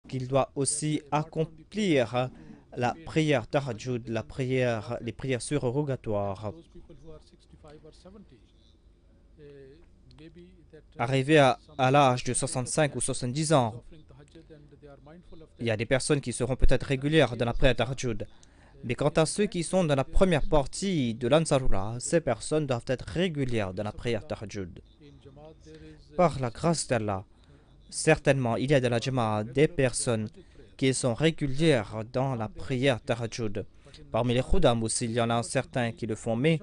qu'il doit aussi accomplir la prière tahajjud, les prières surrogatoires. Arrivé à l'âge de 65 ou 70 ans, il y a des personnes qui seront peut-être régulières dans la prière tahajjud. Mais quant à ceux qui sont dans la première partie de l'Ansarullah, ces personnes doivent être régulières dans la prière tahajjud. Par la grâce d'Allah, certainement, il y a de la Jama'a des personnes qui sont régulières dans la prière tahajjud. Parmi les Khudam aussi, il y en a certains qui le font, mais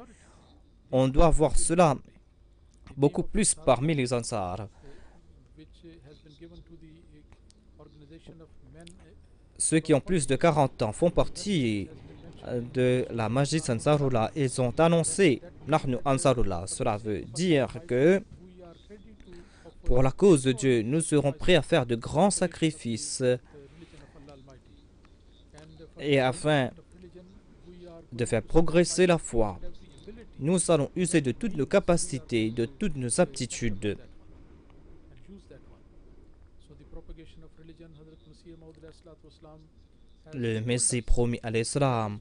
on doit voir cela beaucoup plus parmi les Ansar. Ceux qui ont plus de 40 ans font partie de la Masjid Ansarullah. Ils ont annoncé Nahnu Ansarullah. Cela veut dire que pour la cause de Dieu, nous serons prêts à faire de grands sacrifices et afin de faire progresser la foi. Nous allons user de toutes nos capacités, de toutes nos aptitudes. Le Messie promis à l'Islam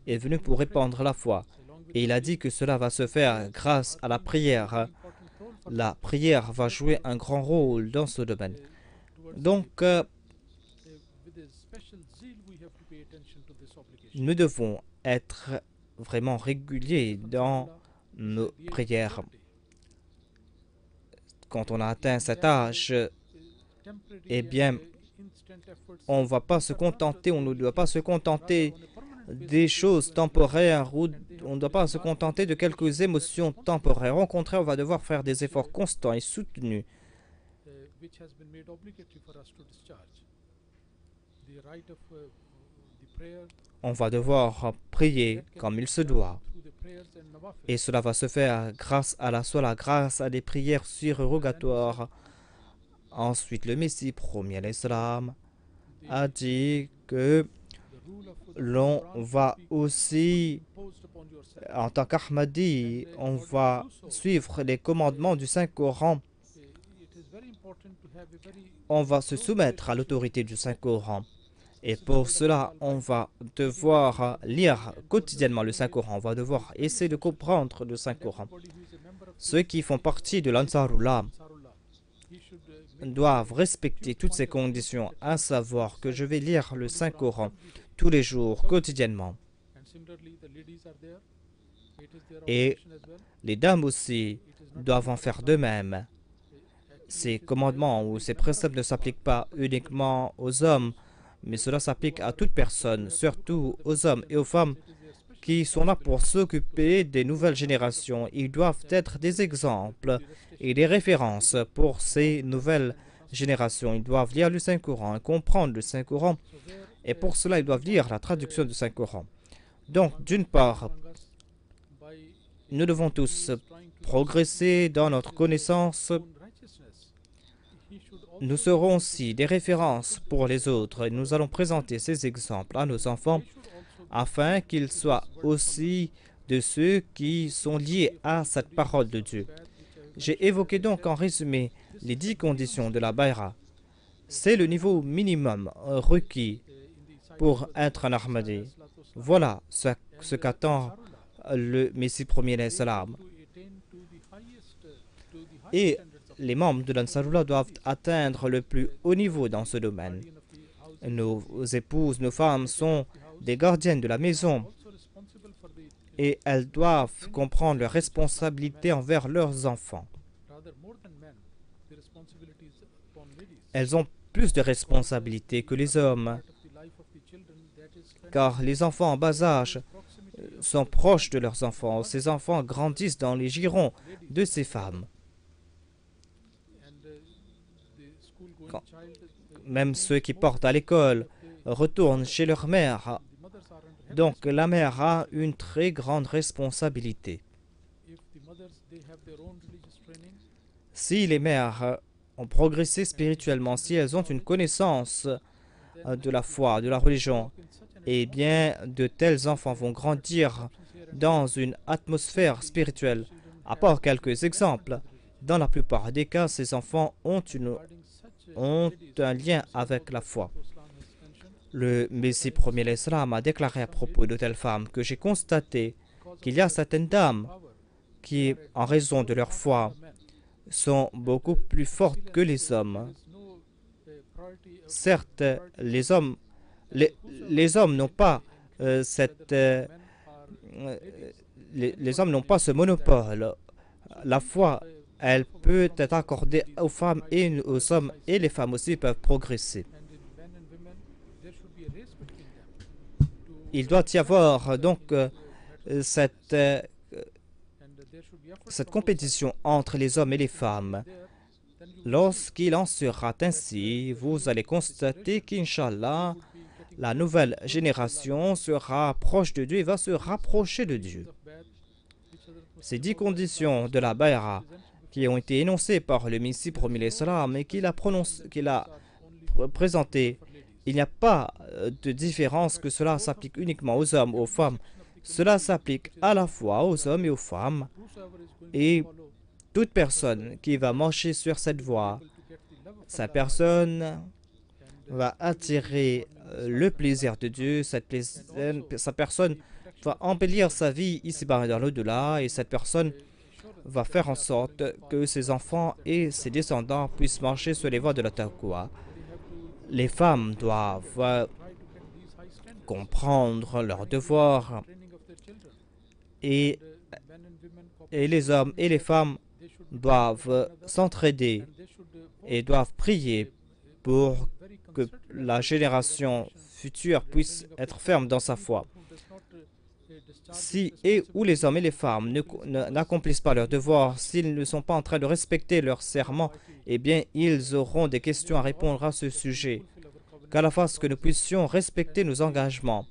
est venu pour répandre la foi. Et il a dit que cela va se faire grâce à la prière. La prière va jouer un grand rôle dans ce domaine. Donc, nous devons être vraiment réguliers dans nos prières. Quand on a atteint cet âge, eh bien, on ne va pas se contenter, on ne doit pas se contenter des choses temporaires ou on ne doit pas se contenter de quelques émotions temporaires. Au contraire, on va devoir faire des efforts constants et soutenus. On va devoir prier comme il se doit. Et cela va se faire grâce à la sola, grâce à des prières surrogatoires. Ensuite, le Messie promis à l'Islam a dit que l'on va aussi, en tant qu'Ahmadi, on va suivre les commandements du Saint-Coran. On va se soumettre à l'autorité du Saint-Coran. Et pour cela, on va devoir lire quotidiennement le Saint-Coran. On va devoir essayer de comprendre le Saint-Coran. Ceux qui font partie de l'Ansarullah doivent respecter toutes ces conditions, à savoir que je vais lire le Saint-Coran tous les jours, quotidiennement. Et les dames aussi doivent en faire de même. Ces commandements ou ces préceptes ne s'appliquent pas uniquement aux hommes, mais cela s'applique à toute personne, surtout aux hommes et aux femmes qui sont là pour s'occuper des nouvelles générations. Ils doivent être des exemples et des références pour ces nouvelles générations. Ils doivent lire le Saint-Coran et comprendre le Saint-Coran. Et pour cela, ils doivent lire la traduction du Saint-Coran. Donc, d'une part, nous devons tous progresser dans notre connaissance. Nous serons aussi des références pour les autres et nous allons présenter ces exemples à nos enfants afin qu'ils soient aussi de ceux qui sont liés à cette parole de Dieu. J'ai évoqué donc en résumé les 10 conditions de la Bayra. C'est le niveau minimum requis pour être un Ahmadi. Voilà ce qu'attend le Messie premier salam. Et les membres de l'Ansarullah doivent atteindre le plus haut niveau dans ce domaine. Nos épouses, nos femmes sont des gardiennes de la maison et elles doivent comprendre leurs responsabilités envers leurs enfants. Elles ont plus de responsabilités que les hommes, car les enfants en bas âge sont proches de leurs enfants. Ces enfants grandissent dans les girons de ces femmes. Même ceux qui portent à l'école retournent chez leur mère. Donc la mère a une très grande responsabilité. Si les mères ont progressé spirituellement, si elles ont une connaissance de la foi, de la religion, eh bien de tels enfants vont grandir dans une atmosphère spirituelle. À part quelques exemples, dans la plupart des cas, ces enfants ont une ont un lien avec la foi. Le Messie premier l'Islam a déclaré à propos de telles femmes que j'ai constaté qu'il y a certaines dames qui, en raison de leur foi, sont beaucoup plus fortes que les hommes. Certes, les hommes n'ont pas les hommes n'ont pas ce monopole. La foi, elle peut être accordée aux femmes et aux hommes, et les femmes aussi peuvent progresser. Il doit y avoir donc cette compétition entre les hommes et les femmes. Lorsqu'il en sera ainsi, vous allez constater qu'Inch'Allah, la nouvelle génération sera proche de Dieu et va se rapprocher de Dieu. Ces 10 conditions de la Bayra qui ont été énoncées par le Messie premier l'Islam et qu'il a présentées, il n'y a pas de différence que cela s'applique uniquement aux hommes, aux femmes. Cela s'applique à la fois aux hommes et aux femmes. Et toute personne qui va marcher sur cette voie, sa personne va attirer le plaisir de Dieu, sa personne va embellir sa vie ici-bas et dans l'au-delà, et cette personne va faire en sorte que ses enfants et ses descendants puissent marcher sur les voies de la taqwa. Les femmes doivent comprendre leurs devoirs et les hommes et les femmes doivent s'entraider et doivent prier pour que la génération future puisse être ferme dans sa foi. Si et où les hommes et les femmes n'accomplissent pas leurs devoirs, s'ils ne sont pas en train de respecter leurs serments, eh bien, ils auront des questions à répondre à ce sujet. Qu'à la fasse que nous puissions respecter nos engagements,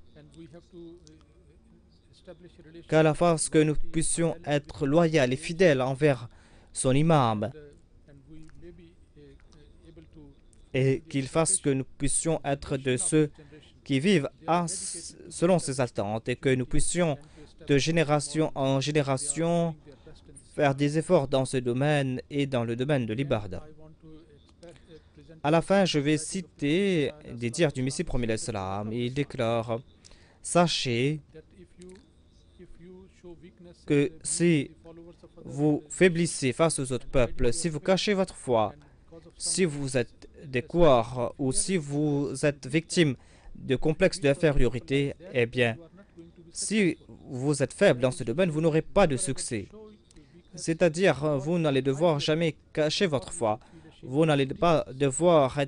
qu'à la fasse que nous puissions être loyaux et fidèles envers son imam, et qu'il fasse que nous puissions être de ceux qui vivent selon ses attentes et que nous puissions de génération en génération faire des efforts dans ce domaine et dans le domaine de l'ibarda. À la fin, je vais citer des dires du Messie premier l'Islam. Il déclare: sachez que si vous faiblissez face aux autres peuples, si vous cachez votre foi, si vous êtes des couards ou si vous êtes victime de complexes d'infériorité, eh bien, si vous êtes faible dans ce domaine, vous n'aurez pas de succès. C'est-à-dire, vous n'allez devoir jamais cacher votre foi. Vous n'allez pas devoir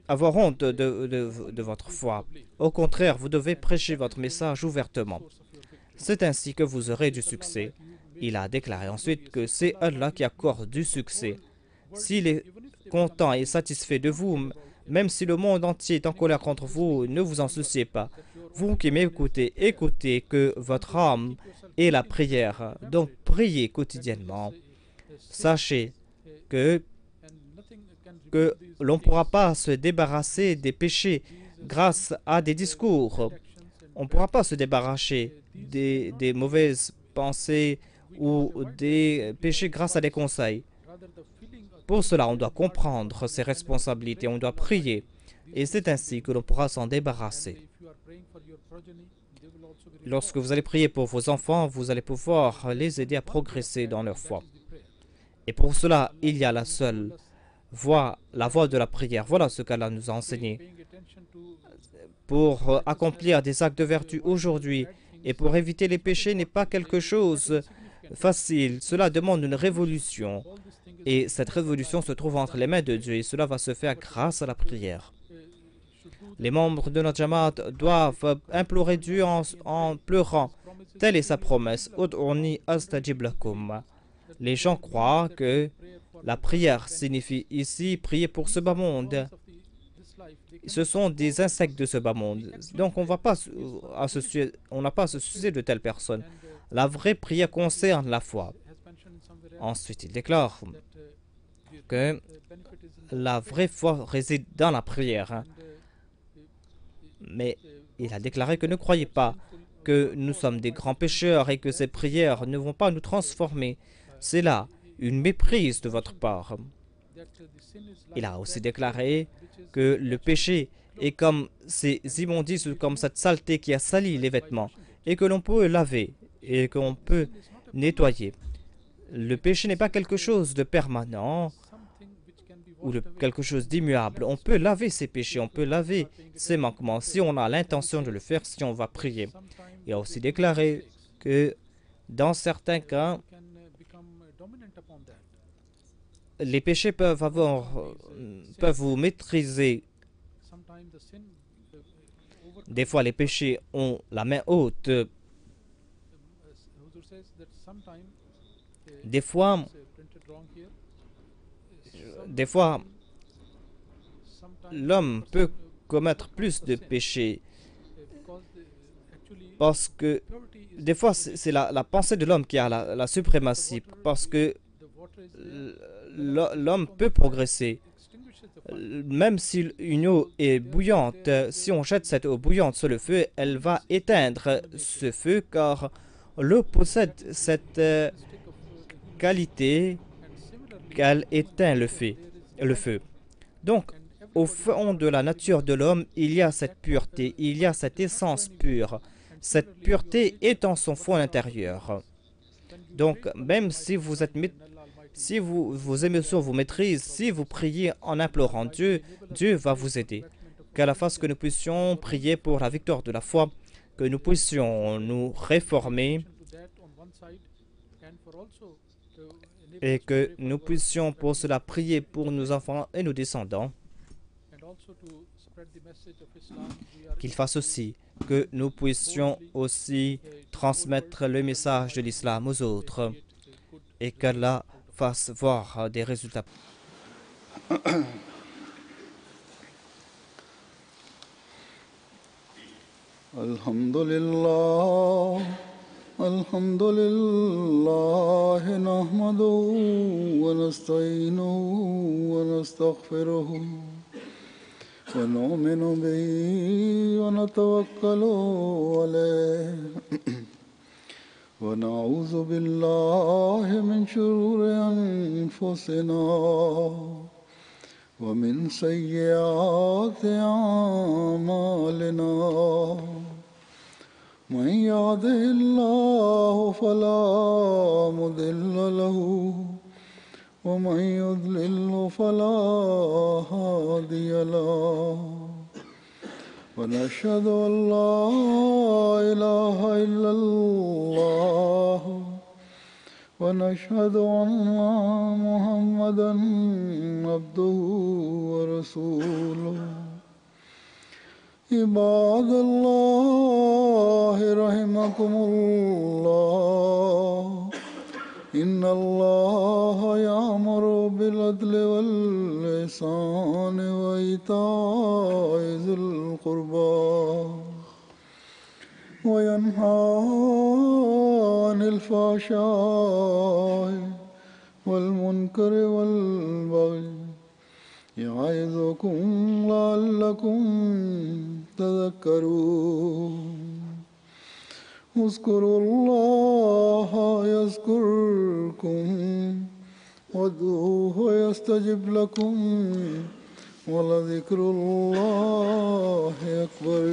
avoir honte de votre foi. Au contraire, vous devez prêcher votre message ouvertement. C'est ainsi que vous aurez du succès. Il a déclaré ensuite que c'est Allah qui accorde du succès. S'il est content et satisfait de vous, même si le monde entier est en colère contre vous, ne vous en souciez pas. Vous qui m'écoutez, écoutez que votre âme est la prière. Donc priez quotidiennement. Sachez que l'on ne pourra pas se débarrasser des péchés grâce à des discours. On ne pourra pas se débarrasser des mauvaises pensées ou des péchés grâce à des conseils. Pour cela, on doit comprendre ses responsabilités, on doit prier. Et c'est ainsi que l'on pourra s'en débarrasser. Lorsque vous allez prier pour vos enfants, vous allez pouvoir les aider à progresser dans leur foi. Et pour cela, il y a la seule voie, la voie de la prière. Voilà ce qu'Allah nous a enseigné. Pour accomplir des actes de vertu aujourd'hui et pour éviter les péchés n'est pas quelque chose facile. Cela demande une révolution. Et cette révolution se trouve entre les mains de Dieu et cela va se faire grâce à la prière. Les membres de notre Jamaat doivent implorer Dieu en pleurant. Telle est sa promesse. Ud'uni astajib lakum. Les gens croient que la prière signifie ici prier pour ce bas monde. Ce sont des insectes de ce bas monde. Donc on n'a pas à se soucier de telles personnes. La vraie prière concerne la foi. Ensuite, il déclare que la vraie foi réside dans la prière. Mais il a déclaré que ne croyez pas que nous sommes des grands pécheurs et que ces prières ne vont pas nous transformer. C'est là une méprise de votre part. Il a aussi déclaré que le péché est comme ces immondices ou comme cette saleté qui a sali les vêtements et que l'on peut laver et qu'on peut nettoyer. Le péché n'est pas quelque chose de permanent ou quelque chose d'immuable. On peut laver ses péchés, on peut laver ses manquements si on a l'intention de le faire, si on va prier. Il a aussi déclaré que dans certains cas, les péchés peuvent vous maîtriser. Des fois, les péchés ont la main haute. Des fois, l'homme peut commettre plus de péchés parce que des fois, c'est la pensée de l'homme qui a la suprématie parce que l'homme peut progresser. Même si une eau est bouillante, si on jette cette eau bouillante sur le feu, elle va éteindre ce feu car l'eau possède cette qualité qu'elle éteint le feu. Donc, au fond de la nature de l'homme, il y a cette pureté, il y a cette essence pure. Cette pureté est en son fond intérieur. Donc, même si vos émotions vous maîtrisent, si vous priez en implorant Dieu, Dieu va vous aider. Qu'à la fasse que nous puissions prier pour la victoire de la foi, que nous puissions nous réformer et que nous puissions pour cela prier pour nos enfants et nos descendants. Qu'il fasse aussi que nous puissions aussi transmettre le message de l'islam aux autres et qu'Allah fasse voir des résultats. Alhamdulillah, alhamdulillah, nahmaduhu wa nasta'inuhu wa nastaghfiruhu wa nu'minu bihi wa natawakkalu alayhi wa na'udhu billahi min shururi anfusina ومن سيئات أعمالنا من يهده الله فلا مضل له ومن يضلل فلا هادي له ونشهد أن لا إله إلا الله ونشهد أن محمدًا عبده ورسوله عباد الله رحمكم الله إن الله يأمر بالعدل والإحسان وإيتاء ذي القربى وينهى عن الفحشاء والمنكر والبغي يعظكم لعلكم تذكرون اذكروا الله يذكركم وادعوه يستجب لكم ولذكر الله أكبر